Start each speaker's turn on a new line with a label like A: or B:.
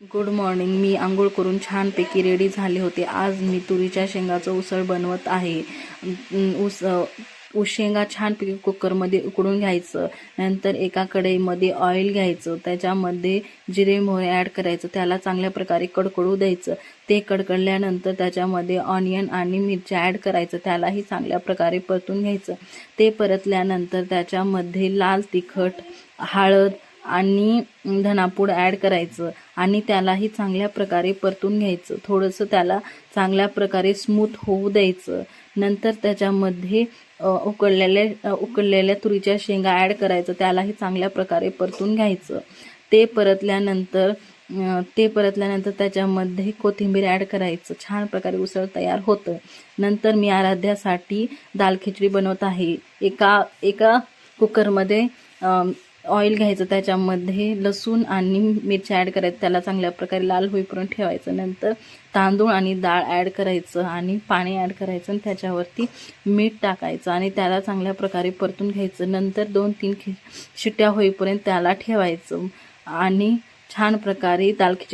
A: Good morning. मी आंघोळ करून छानपैकी रेडी झाले होते. आज मी तुरीच्या शेंगाचं उसळ बनवत आहे. शेंगा छानपैकी कुकरमध्ये उकडून घ्यायचं. नंतर एका कढईमध्ये ऑइल घ्यायचं, त्याच्यामध्ये जिरे मोहरी ॲड करायचं, त्याला चांगल्या प्रकारे कडकडू द्यायचं. ते कडकडल्यानंतर त्याच्यामध्ये ऑनियन आणि मिरच्या ॲड करायचं, त्यालाही चांगल्या प्रकारे परतून घ्यायचं. ते परतल्यानंतर त्याच्यामध्ये लाल तिखट, हळद आणि धनापूड ॲड करायचं आणि त्यालाही चांगल्या प्रकारे परतून घ्यायचं. थोडंसं त्याला चांगल्या प्रकारे स्मूथ होऊ द्यायचं. नंतर त्याच्यामध्ये उकडलेल्या तुरीच्या शेंगा ॲड करायचं, त्यालाही चांगल्या प्रकारे परतून घ्यायचं. ते परतल्यानंतर त्याच्यामध्ये कोथिंबीर ॲड करायचं. छान प्रकारे उसळ तयार होतं. नंतर मी आराध्यासाठी दाल खिचडी बनवत आहे. एका कुकरमध्ये ऑइल घ्यायचं, त्याच्यामध्ये लसूण आणि मिरच्या ॲड करायचं, त्याला चांगल्या प्रकारे लाल होईपर्यंत ठेवायचं. नंतर तांदूळ आणि डाळ ॲड करायचं आणि पाणी ॲड करायचं आणि त्याच्यावरती मीठ टाकायचं आणि त्याला चांगल्या प्रकारे परतून घ्यायचं. नंतर 2-3 शिट्ट्या होईपर्यंत त्याला ठेवायचं आणि छान प्रकारे दाल खिचडी